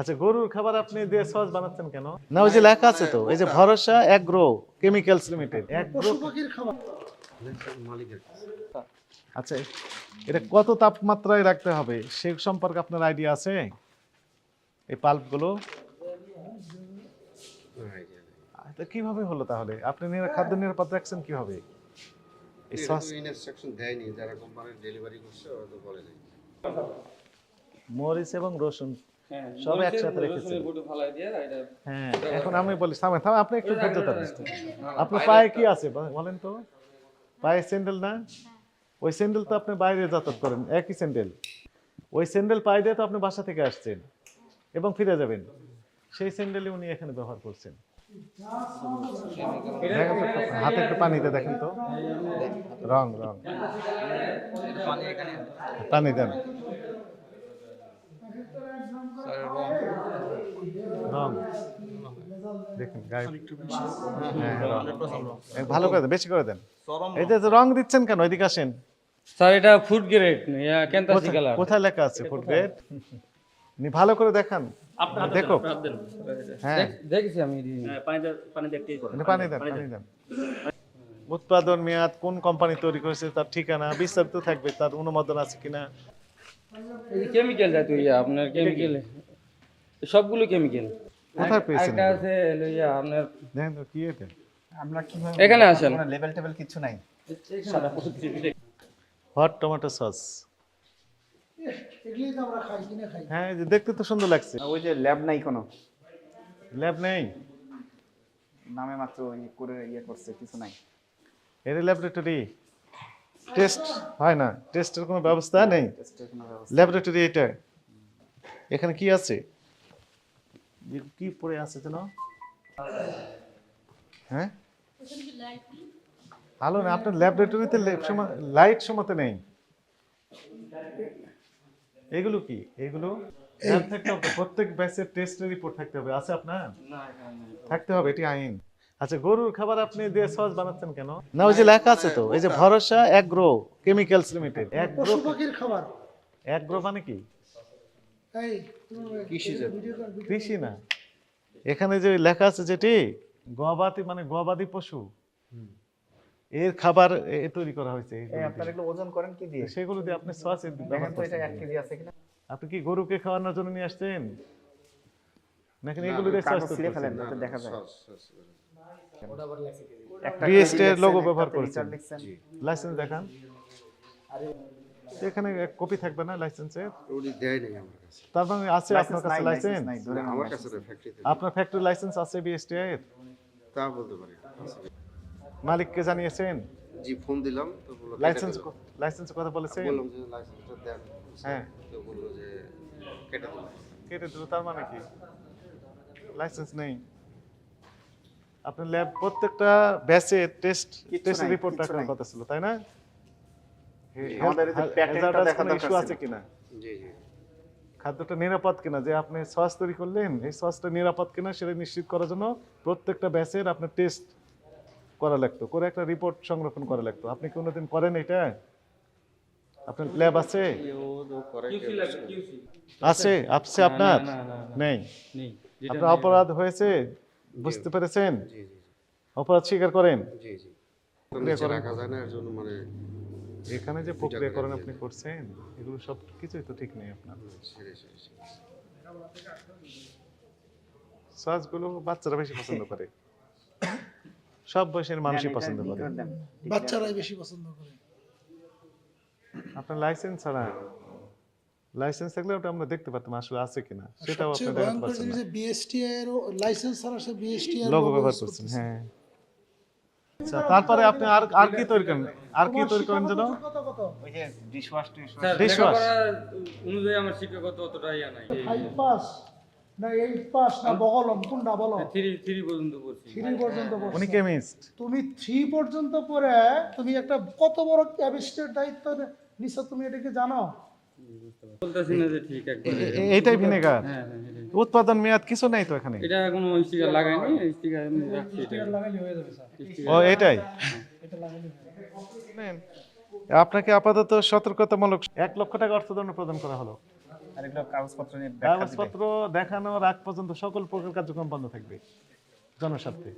আচ্ছা, গরুর খাবার আপনি দিয়ে সস বানাচ্ছেন কেন? না, ওই যে লেখা আছে তো, এই যে ভরসা এগ্রো কেমিক্যালস লিমিটেড। পশু পাখির খাবার। আচ্ছা, এটা কত তাপমাত্রায় রাখতে হবে সে সম্পর্কে আপনার আইডিয়া আছে? এই পাল্পগুলো তো কিভাবে হলো তাহলে? আপনি খাদ্য নিরাপদ রাখছেন কিভাবে? এই সস ইনস্ট্রাকশন দেয়নি, যারা কোম্পানির ডেলিভারি করছে ওরা তো বলে নাই। মরিচ এবং রসুন সব একসাথে রেখেছেন। হ্যাঁ, এখন আমি বলি থামেন, আপনি একটু ধৈর্য ধরেন। আপনার পায়ে কি আছে বলেন তো? পায়ে স্যান্ডেল না? ওই স্যান্ডেল তো আপনি বাইরে যাতায়াত করেন, একই স্যান্ডেল। ওই স্যান্ডেল পায়ে দিয়ে তো আপনি বাসা থেকে আসছেন এবং ফিরে যাবেন, সেই স্যান্ডেলই উনি এখানে ব্যবহার করছেন। দেখেন তো, হাতে একটু পানিতে দেখেন তো, রং রং পানি দেন, রং দেখেন গায়ে। হ্যাঁ, রং ভালো করে দেন, বেশি করে দেন। এই যে রং দিচ্ছেন কেন? এদিকে আসেন। স্যার এটা ফুড গ্রেড ক্যান্টাসি কালার। কোথায় লেখা আছে ফুড গ্রেড? নি ভালো করে দেখান, দেখো। হ্যাঁ, দেখেছি আমি। পানি দেন, পানি দেন। উৎপাদন মেয়াদ, কোন কোম্পানি তৈরি করেছে, তার ঠিকানা বিস্তারিত থাকবে, তার অনুমোদন আছে কিনা। কেমিক্যাল জাতীয় আপনার কেমিক্যাল, সবগুলো কেমিক্যাল। কোথায় পেয়েছেন? একটা আছে লইয়া আপনার, দেখেন তো কি এটা। আমরা কিভাবে এখানে আসেন। লেভেল টেবিল কিছু নাই। Hot tomato sauce. এগুলি তো আমরা খাই, কিনে খাই। হ্যাঁ, এই যে দেখতে তো সুন্দর লাগছে। ওই যে ল্যাব নাই কোনো, ল্যাব নেই? নামে মাত্র করে করছে, কিছু নাই। এর ল্যাবরেটরি টেস্ট হয় না, টেস্টের কোনো ব্যবস্থা নেই। টেস্টের কোনো ব্যবস্থা ল্যাবরেটরি এটা। এখানে কি আছে? কি পড়ে আছে যেন? হ্যাঁ, ভালো না, আপনার ল্যাবরেটরিতে লাইট সময়তে নেই। এগুলো কি? এগুলো ল্যাব থাকতে হবে, প্রত্যেক ব্যাচের টেস্টের রিপোর্ট থাকতে হবে। আছে আপনার? থাকতে হবে, এটি আইন। আচ্ছা, গরুর খাবার আপনি দিয়ে সস বানাচ্ছেন কেন? না, ওই যে লেখা আছে তো, এই যে ভরসা এগ্রো কেমিক্যালস লিমিটেড। পশু পাখির খাবার। এগ্রো মানে কি? এই কৃষি না, এখানে যে লেখা আছে যেটি গবাদি, মানে গবাদি পশু, এর খাবার তৈরি করা হয়েছে। আপনারা এগুলো ওজন করেন কি দিয়ে? সেগুলো দিয়ে আপনি সস দেখেন তো এটা 1 কেজি আছে কিনা। আপনি কি গরুকে খাওয়ানোর জন্য নিয়ে আসছেন নাকি এগুলো দিয়ে সস কাগজ তৈরি ছিঁড়ে করছেন? ফেলেন, যাতে দেখা যায়। একটা BST এর কেজি লোগো লিখছেন, ব্যবহার একটাতে করেছেন। লিটার লিখছেন। লাইসেন্স দেখান। এখানে কপি থাকবে না লাইসেন্সের? উনি দেয় নাই আমার কাছে। তার মানে আছে আপনার লাইসেন্স কাছে নাই, লাইসেন্স? লাইসেন্স নাই, ধরে না, আমার কাছে ফ্যাক্টরিতে আপনার ফ্যাক্টরি লাইসেন্স আছে BST এর? তা বলতে পারি না। মালিককে জানিয়েছেন? জি, ফোন দিলাম তো বললো লাইসেন্স কথা বলেছেন? বললাম যে লাইসেন্সটা দেন। হ্যাঁ, তো বললো যে কেটে দিলাম। কেটে দিল, তার মানে কি লাইসেন্স নেই? আপনার ল্যাব প্রত্যেকটা ব্যাচে টেস্ট নাই, রিপোর্ট কিচ্ছু রাখার নাই। কথা ছিল, তাই না? আমাদের এই যে প্যাকেটটা দেখা দরকার ইস্যু ছিল। আছে কিনা, জি জি। খাদ্যটা নিরাপদ কিনা, যে আপনি সস তৈরি করলেন এই সসটা নিরাপদ কিনা সেটা নিশ্চিত করার জন্য প্রত্যেকটা ব্যাচের আপনার টেস্ট করা লাগতো, করে একটা রিপোর্ট সংরক্ষণ করা লাগতো। আপনি কোনোদিন করেন এটা? আপনার ল্যাব আছে? আছে আছে আপনার? নেই? আপনার অপরাধ হয়েছে, বুঝতে পেরেছেন? জি জি অপরাধ স্বীকার করেন? জি জি। তো নিচে রাখা যায় না, এর জন্য মানে এখানে যে প্রক্রিয়াকরণ আপনি করছেন এগুলো সব কিছুই তো ঠিক নেই আপনার। ছেড়ে ছেড়ে ছেড়ে। সসগুলো বাচ্চারা বেশি পছন্দ করে, সব বয়সের মানুষই এটা পছন্দ করে। লিটার দেন। বাচ্চারাই বেশি পছন্দ করে। আপনার লাইসেন্স ছাড়া, লাইসেন্স থাকলে ওটা আমরা দেখতে পারতাম আসলে আছে কিনা, সেটাও আপনি সবচেয়ে দেখাতে ভয়ঙ্কর পারছেন জিনিস না। যে বিএসটি এর লাইসেন্স ছাড়া সে বিএসটি এর লোগো ব্যবহার করছেন। হ্যাঁ, আচ্ছা, তারপরে আপনি আর কি তৈরি করেন? আর কি তৈরি করেন যেন? কত কত ওই যে ডিশওয়াশ স্যার Dishwash? লেখাপড়া অনুযায়ী আমার শিক্ষাগত অতটা ইয়া নাই। 5 পাস না 8 পাস না বগলম কোনটা বলো? 3 পর্যন্ত পড়ছি। 3 পর্যন্ত পড়ছো। উনি কেমিস্ট। তুমি 3 পর্যন্ত পড়ে তুমি একটা কত বড় ক্যাবিস্টের দায়িত্ব নিছো, তুমি এটা কি জানো? বলতেছি না যে ঠিক একবার। এইটাই ভিনেগার? হ্যাঁ হ্যাঁ, এটাই। উৎপাদন মেয়াদ কিছু নেই তো এখানে? এটা কোনো স্টিকার লাগাইনি, স্টিকার আমি রাখছি এটা। এটা লাগাইলে হয়ে যাবে স্যার। ও, এটাই। এটা লাগাইলে হয়ে যাবে। আপনাকে আপাতত সতর্কতামূলক 1 লক্ষ টাকা অর্থদণ্ড প্রদান করা হলো। আর এগুলো কাগজপত্র নিয়ে ব্যাখ্যা দিবে। কাগজপত্র দেখানোর আগ পর্যন্ত সকল প্রকার কার্যক্রম বন্ধ থাকবে জনস্বার্থে।